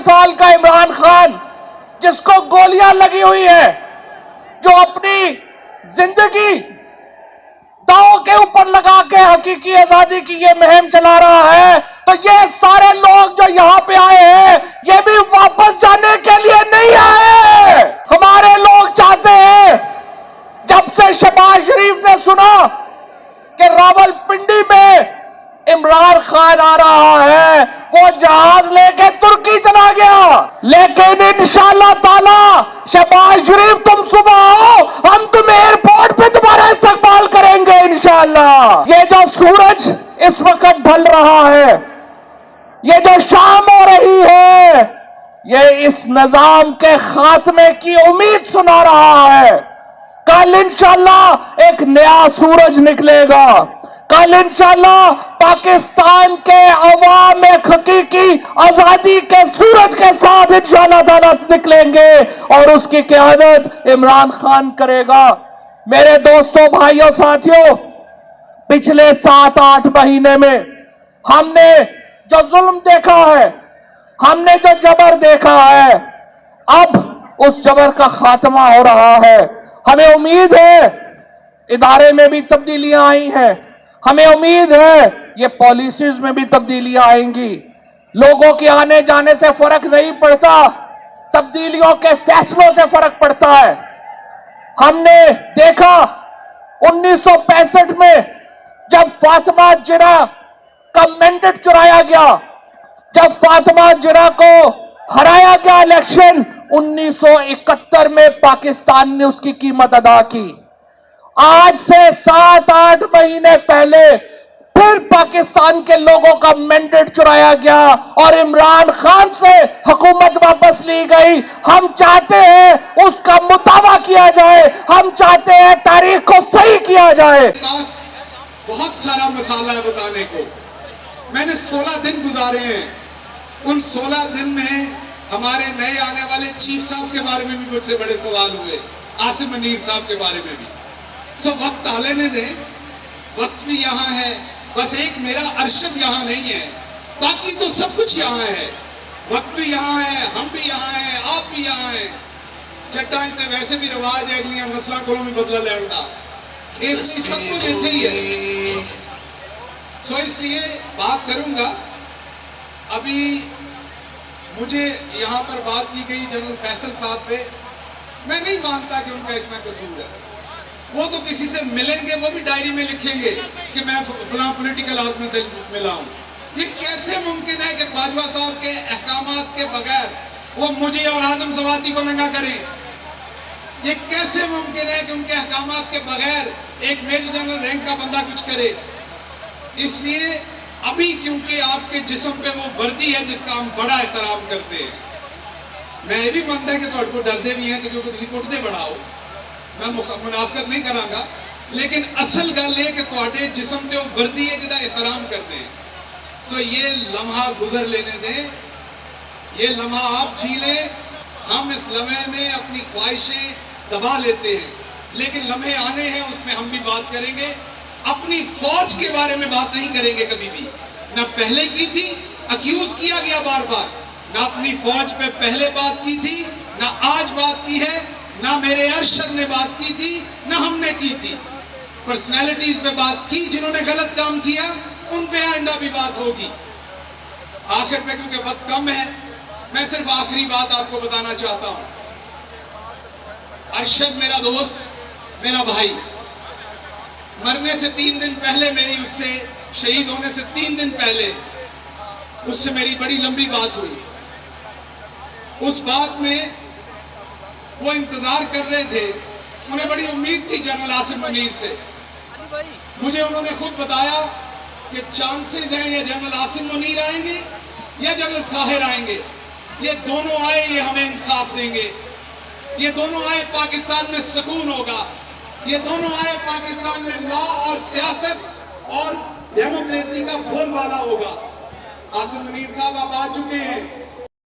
साल का इमरान खान, जिसको गोलियां लगी हुई है, जो अपनी जिंदगी दांव के ऊपर लगा के हकीकी आजादी की ये मुहिम चला रहा है, तो ये सारे लोग जो यहां पे आए हैं, ये भी वापस जाने के लिए नहीं आए। हमारे लोग चाहते हैं, जब से शहबाज शरीफ ने सुना कि रावलपिंडी में इमरान खान आ रहा है, वो जहाज लेके तुर्की चला गया। लेकिन इंशाअल्लाह ताला शहबाज शरीफ तुम सुबह आओ, हम तुम्हें एयरपोर्ट पे तुम्हारा इस्तकबाल करेंगे इंशाअल्लाह। ये जो सूरज इस वक्त ढल रहा है, ये जो शाम हो रही है, ये इस निजाम के खात्मे की उम्मीद सुना रहा है। कल इंशाअल्लाह एक नया सूरज निकलेगा। कल इंशाअल्लाह पाकिस्तान के अवाम एक हकीकी आजादी के सूरज के साथ इंशाअल्लाह ताला निकलेंगे और उसकी क़यादत इमरान खान करेगा। मेरे दोस्तों, भाइयों, साथियों, पिछले 7-8 महीने में हमने जो जुल्म देखा है, हमने जो जबर देखा है, अब उस जबर का खात्मा हो रहा है। हमें उम्मीद है इदारे में भी तब्दीलियां आई हैं, हमें उम्मीद है ये पॉलिसीज में भी तब्दीलियां आएंगी। लोगों के आने जाने से फर्क नहीं पड़ता, तब्दीलियों के फैसलों से फर्क पड़ता है। हमने देखा 1965 में जब फातिमा जिन्ना का मैंडेट चुराया गया, जब फातिमा जिन्ना को हराया गया इलेक्शन, 1971 में पाकिस्तान ने उसकी कीमत अदा की। आज से 7-8 महीने पहले फिर पाकिस्तान के लोगों का मैंडेट चुराया गया और इमरान खान से हुकूमत वापस ली गई। हम चाहते हैं उसका मुताबा किया जाए, हम चाहते हैं तारीख को सही किया जाए। बहुत सारा मसाला है बताने को। मैंने 16 दिन गुजारे हैं। उन 16 दिन में हमारे नए आने वाले चीफ साहब के बारे में भी मुझसे बड़े सवाल हुए, आसिम मुनीर साहब के बारे में भी। वक्त आ लेने दें, वक्त भी यहाँ है, बस एक मेरा अरशद यहाँ नहीं है, बाकी तो सब कुछ यहाँ है। वक्त भी यहाँ है, हम भी यहाँ हैं, आप भी यहाँ हैं। चट्टान से वैसे भी रिवाज है अगलियां नस्लों को भी बदला लेना, सब कुछ इतने ही है। इसलिए बात करूंगा। अभी मुझे यहाँ पर बात की गई जनरल फैसल साहब पे, मैं नहीं मानता कि उनका इतना कसूर है। वो तो किसी से मिलेंगे, वो भी डायरी में लिखेंगे कि मैं फलां पॉलिटिकल आदमी से मिला हूं। ये कैसे मुमकिन है कि बाजवा साहब के अहकामात के बगैर वो मुझे और आजम सवाती को नंगा करें? ये कैसे मुमकिन है कि उनके अहकामात के बगैर एक मेजर जनरल रैंक का बंदा कुछ करे? इसलिए अभी क्योंकि आपके जिस्म पे वो वर्दी है जिसका हम बड़ा एहतराम करते हैं, मैं ये भी मानता है कि तो को डरते भी हैं तो क्योंकि तुम कुटते बड़ा हो, मैं मुनाफकत नहीं करांगा, लेकिन असल गल है कि तुहाडे जिस्म ते वो वर्दी है जिहदा एहतराम करते हैं। ये लम्हा गुजर लेने दें, ये लम्हा आप जी लें। हम इस लम्हे में अपनी ख्वाहिशें दबा लेते हैं, लेकिन लम्हे आने हैं, उसमें हम भी बात करेंगे। अपनी फौज के बारे में बात नहीं करेंगे कभी भी, ना पहले की थी, अक्यूज किया गया बार बार, ना अपनी फौज पे पहले बात की थी, ना आज बात की है, ना मेरे अरशद ने बात की थी, ना हमने की थी। पर्सनैलिटीज पे बात की जिन्होंने गलत काम किया, उन पे आइंदा भी बात होगी। आखिर पे क्योंकि वक्त कम है, मैं सिर्फ आखिरी बात आपको बताना चाहता हूं। अरशद मेरा दोस्त, मेरा भाई, मरने से 3 दिन पहले, मेरी उससे शहीद होने से 3 दिन पहले उससे मेरी बड़ी लंबी बात हुई। उस बात में वो इंतजार कर रहे थे, उन्हें बड़ी उम्मीद थी जनरल आसिम मुनीर से। मुझे उन्होंने खुद बताया कि चांसेस हैं ये जनरल आसिम मुनीर आएंगे या जनरल साहिर आएंगे, ये दोनों आए ये हमें इंसाफ देंगे, ये दोनों आए पाकिस्तान में सुकून होगा, ये दोनों आए पाकिस्तान में लॉ और सियासत और डेमोक्रेसी का बोलबाला होगा। आसिम मुनीर साहब आप आ चुके हैं,